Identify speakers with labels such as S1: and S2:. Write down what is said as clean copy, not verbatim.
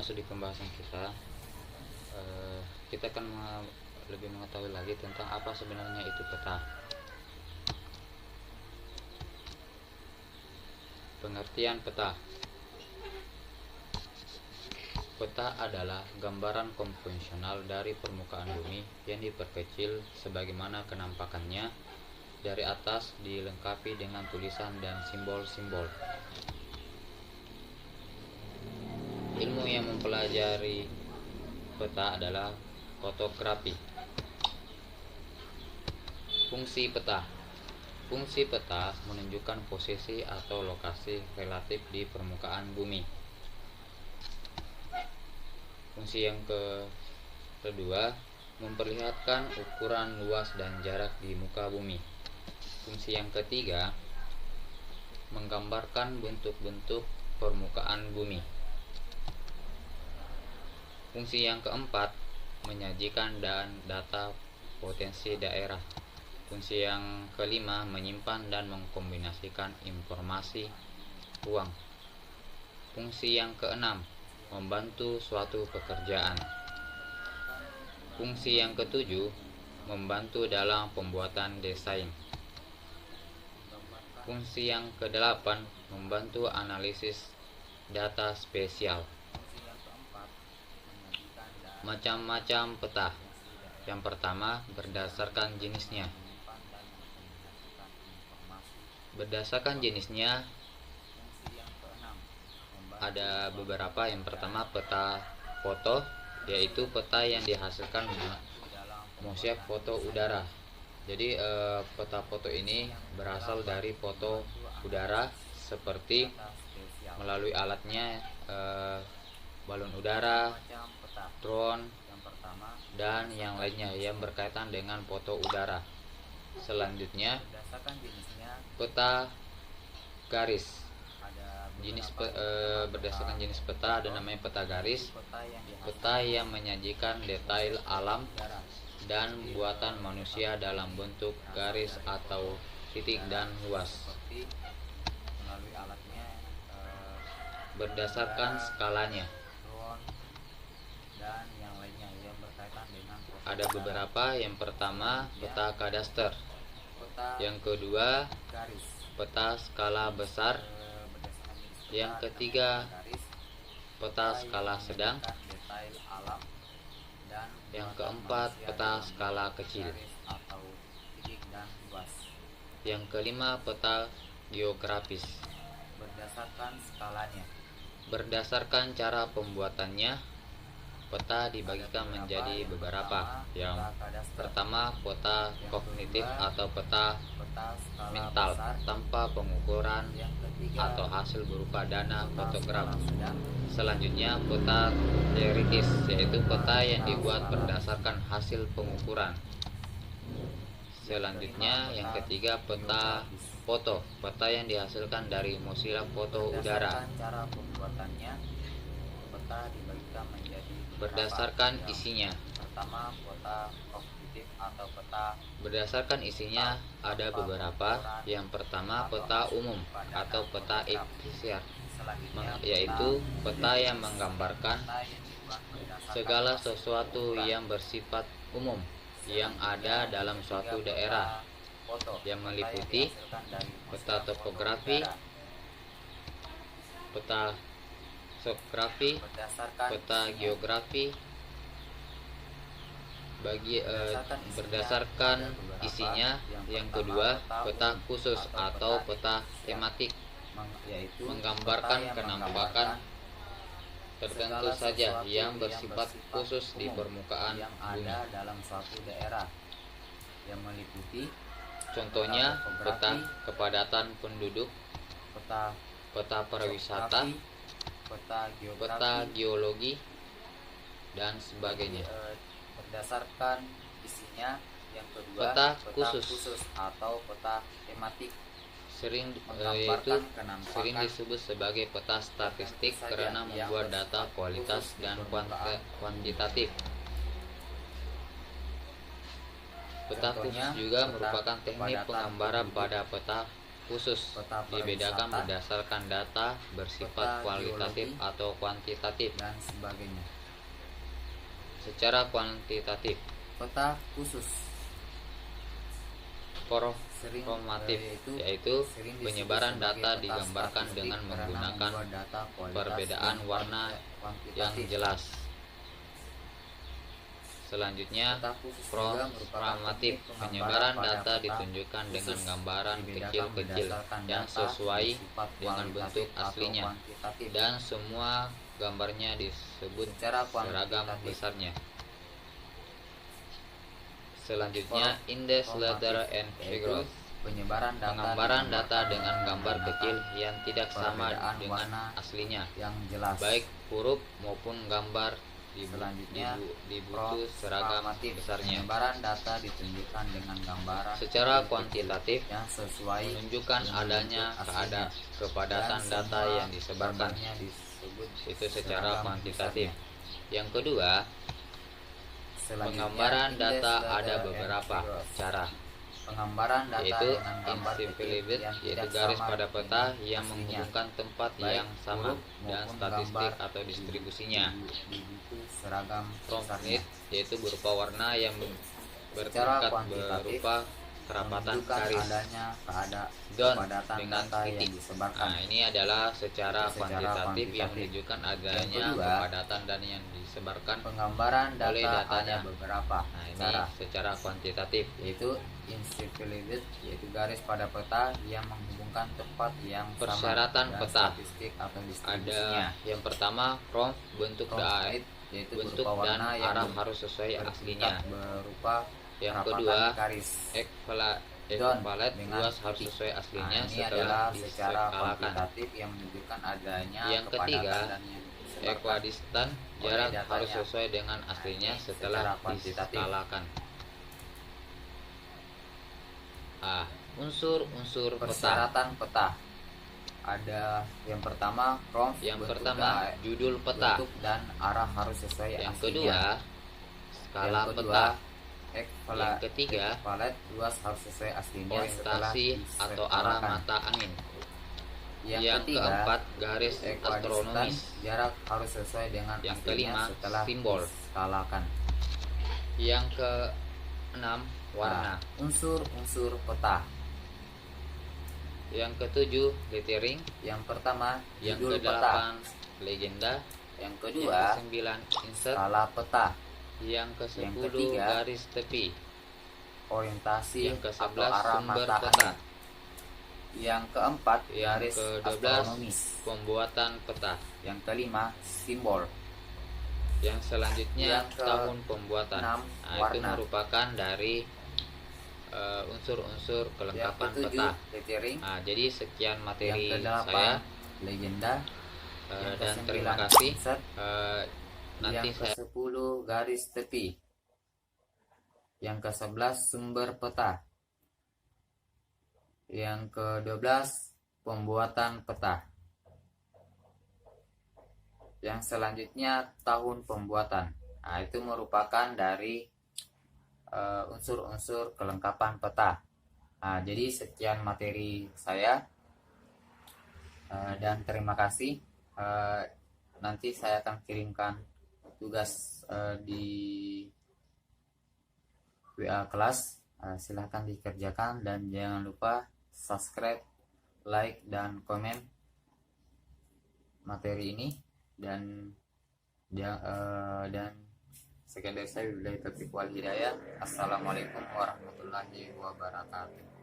S1: masuk di pembahasan kita, kita akan lebih mengetahui lagi tentang apa sebenarnya itu peta. Pengertian peta. Peta adalah gambaran konvensional dari permukaan bumi yang diperkecil sebagaimana kenampakannya dari atas, dilengkapi dengan tulisan dan simbol-simbol. Ilmu yang mempelajari peta adalah kartografi. Fungsi peta. Fungsi peta menunjukkan posisi atau lokasi relatif di permukaan bumi. Fungsi yang kedua, memperlihatkan ukuran, luas, dan jarak di muka bumi. Fungsi yang ketiga, menggambarkan bentuk-bentuk permukaan bumi. Fungsi yang keempat, menyajikan dan data potensi daerah. Fungsi yang kelima, menyimpan dan mengkombinasikan informasi ruang. Fungsi yang keenam, membantu suatu pekerjaan. Fungsi yang ketujuh, membantu dalam pembuatan desain. Fungsi yang kedelapan, membantu analisis data spesial. Macam-macam peta. Yang pertama, berdasarkan jenisnya. Berdasarkan jenisnya ada beberapa. Yang pertama, peta foto, yaitu peta yang dihasilkan mosaik foto udara. Jadi peta foto ini berasal dari foto udara seperti melalui alatnya balon udara, drone, dan yang lainnya yang berkaitan dengan foto udara. Selanjutnya, peta garis. Berdasarkan jenis peta ada namanya peta garis, peta yang menyajikan detail alam dan buatan manusia dalam bentuk garis atau titik dan luas. Berdasarkan skalanya ada beberapa. Yang pertama, peta kadaster. Yang kedua, peta skala besar. Yang ketiga, peta skala sedang. Yang keempat, peta skala kecil. Yang kelima, peta geografis. Berdasarkan cara pembuatannya, peta dibagikan menjadi beberapa. Yang pertama, peta kognitif atau peta mental tanpa pengukuran atau hasil berupa dana fotograf. Selanjutnya, peta teoritis, yaitu peta yang dibuat berdasarkan hasil pengukuran. Selanjutnya, yang ketiga, peta foto, peta yang dihasilkan dari mosaik foto udara. Berdasarkan isinya. Berdasarkan isinya ada beberapa. Yang pertama, peta umum atau peta ikhtiar, yaitu peta yang menggambarkan segala sesuatu yang bersifat umum yang ada dalam suatu daerah, yang meliputi peta topografi, peta geografi, peta geografi. Berdasarkan isinya, yang kedua, peta khusus atau peta tematik, menggambarkan kenampakan tertentu saja yang bersifat khusus di permukaan bumi. Contohnya, peta kepadatan penduduk, peta pariwisata, peta geologi, dan sebagainya.
S2: Berdasarkan isinya, yang kedua,
S1: peta khusus
S2: atau peta tematik,
S1: sering
S2: kenampakan
S1: disebut sebagai peta statistik karena membuat data kualitas dan kuantitatif. Peta khusus juga merupakan teknik penggambaran pada peta khusus
S2: peta
S1: dibedakan
S2: pariwisata,
S1: berdasarkan data bersifat
S2: peta
S1: kualitatif
S2: geologi,
S1: atau kuantitatif.
S2: dan sebagainya.
S1: Secara kuantitatif,
S2: Peta khusus sering
S1: formatif yaitu
S2: sering disebut
S1: penyebaran
S2: sebagai
S1: data
S2: peta
S1: digambarkan
S2: statistik
S1: dengan
S2: karena
S1: menggunakan
S2: membuat data kualitas
S1: perbedaan
S2: dan
S1: warna yang
S2: kuantitatif.
S1: jelas. Selanjutnya,
S2: Peta khusus juga merupakan
S1: formatif
S2: teknik
S1: penyebaran
S2: penggambaran pada
S1: data
S2: peta
S1: ditunjukkan dengan
S2: khusus
S1: gambaran
S2: dibedakan
S1: kecil-kecil
S2: berdasarkan
S1: yang
S2: data
S1: sesuai
S2: bersifat
S1: dengan bentuk
S2: kualitatif atau
S1: aslinya,
S2: kuantitatif.
S1: dan semua gambarnya disebut
S2: Secara
S1: seragam
S2: kuantitatif,
S1: besarnya. Selanjutnya, index letter and
S2: yaitu
S1: figures.
S2: penyebaran data
S1: Penggambaran
S2: digambarkan
S1: data dengan gambar
S2: menggunakan
S1: kecil yang tidak sama
S2: perbedaan
S1: dengan
S2: warna
S1: aslinya,
S2: yang jelas.
S1: baik huruf maupun gambar
S2: Selanjutnya,
S1: dibutuh seragam
S2: formatif.
S1: besarnya.
S2: Penyebaran data ditunjukkan dengan gambaran
S1: Secara
S2: kecil-kecil
S1: kuantitatif,
S2: yang sesuai
S1: menunjukkan
S2: dengan
S1: adanya
S2: bentuk aslinya,
S1: kepadatan
S2: dan
S1: data
S2: semua
S1: yang disebarkan.
S2: gambarnya disebut
S1: Itu secara
S2: seragam
S1: kuantitatif.
S2: besarnya.
S1: Yang kedua,
S2: Selanjutnya,
S1: penggambaran
S2: index
S1: data
S2: letter
S1: ada
S2: and
S1: beberapa
S2: figures.
S1: cara,
S2: Penggambaran data
S1: yaitu
S2: dengan gambar kecil
S1: inscribed,
S2: yang
S1: yaitu
S2: tidak
S1: garis
S2: sama
S1: pada peta
S2: dengan
S1: yang
S2: aslinya,
S1: menghubungkan tempat
S2: baik
S1: yang sama,
S2: huruf
S1: dan
S2: maupun
S1: statistik
S2: gambar
S1: atau distribusinya.
S2: dibutuh seragam
S1: Complete,
S2: besarnya.
S1: yaitu berupa warna yang
S2: Secara
S1: bertingkat
S2: kuantitatif,
S1: berupa kerapatan
S2: menunjukkan
S1: garis
S2: adanya
S1: zone
S2: kepadatan
S1: dengan
S2: data yang
S1: titik.
S2: disebarkan.
S1: Nah, ini adalah secara
S2: Secara
S1: kuantitatif yang
S2: kuantitatif.
S1: menunjukkan
S2: Yang
S1: adanya
S2: kedua,
S1: kepadatan dan yang disebarkan
S2: penggambaran
S1: oleh
S2: data
S1: datanya.
S2: ada beberapa
S1: Nah, ini
S2: cara,
S1: secara kuantitatif.
S2: yaitu inscribed, yaitu garis pada peta yang menghubungkan tempat yang
S1: Persyaratan
S2: sama, dan
S1: peta.
S2: statistik atau distribusinya.
S1: Ada yang pertama, prompt bentuk
S2: Complete, yaitu
S1: bentuk
S2: berupa
S1: dan
S2: warna yang
S1: arah harus sesuai aslinya.
S2: berupa
S1: Yang
S2: kerapatan
S1: kedua,
S2: garis.
S1: equivalent
S2: dengan
S1: luas harus
S2: titik.
S1: sesuai aslinya
S2: Nah, ini
S1: setelah
S2: adalah secara
S1: diskalakan.
S2: kuantitatif yang menunjukkan adanya
S1: Yang ketiga,
S2: kepadatan dan yang disebarkan.
S1: equidistant
S2: oleh
S1: jarak
S2: datanya.
S1: harus sesuai dengan aslinya
S2: Ini
S1: setelah
S2: secara kuantitatif.
S1: diskalakan. Unsur-unsur peta.
S2: Persyaratan peta. Ada yang pertama, prompt,
S1: Yang
S2: bentuk
S1: pertama, judul peta.
S2: bentuk dan arah harus sesuai
S1: Yang
S2: aslinya.
S1: kedua, skala
S2: Yang kedua,
S1: peta.
S2: equivalent,
S1: Yang ketiga,
S2: luas harus sesuai aslinya setelah
S1: orientasi atau arah
S2: diskalakan.
S1: mata angin.
S2: Yang ketiga,
S1: keempat, garis
S2: equidistant,
S1: astronomis.
S2: jarak harus sesuai dengan
S1: Yang
S2: aslinya
S1: kelima,
S2: setelah
S1: simbol.
S2: diskalakan.
S1: Yang keenam, warna.
S2: Nah, unsur-unsur peta.
S1: Yang ketujuh, lettering.
S2: Yang pertama,
S1: Yang
S2: judul peta.
S1: kedelapan, legenda.
S2: Yang
S1: Yang
S2: kedua,
S1: kesembilan, insert.
S2: skala peta.
S1: Yang kesepuluh,
S2: ketiga,
S1: garis tepi.
S2: Orientasi
S1: Yang
S2: atau
S1: ke-11,
S2: arah
S1: sumber
S2: mata
S1: peta.
S2: angin. Yang keempat,
S1: Yang
S2: garis
S1: ke-12,
S2: astronomis.
S1: pembuatan peta.
S2: Yang kelima, simbol.
S1: Yang selanjutnya,
S2: Yang ke-
S1: tahun pembuatan.
S2: 6,
S1: Nah, itu
S2: warna.
S1: merupakan dari unsur-unsur
S2: Yang
S1: kelengkapan
S2: ketujuh,
S1: peta.
S2: lettering.
S1: Nah, jadi sekian
S2: Yang
S1: materi
S2: kedelapan,
S1: saya,
S2: legenda. Yang
S1: dan
S2: ke-9,
S1: terima kasih.
S2: insert.
S1: Nanti
S2: Yang
S1: saya
S2: ke-10, garis tepi. Yang ke-11, sumber peta. Yang ke-12, pembuatan peta. Yang selanjutnya, tahun pembuatan. Nah, itu merupakan dari unsur-unsur kelengkapan peta. Nah, jadi sekian materi saya, dan terima kasih. Nanti saya akan kirimkan tugas di WA kelas. Silahkan dikerjakan dan jangan lupa subscribe, like, dan komen materi ini. Dan sekian dari saya, wabillahi taufiq wal hidayah. Assalamualaikum warahmatullahi wabarakatuh.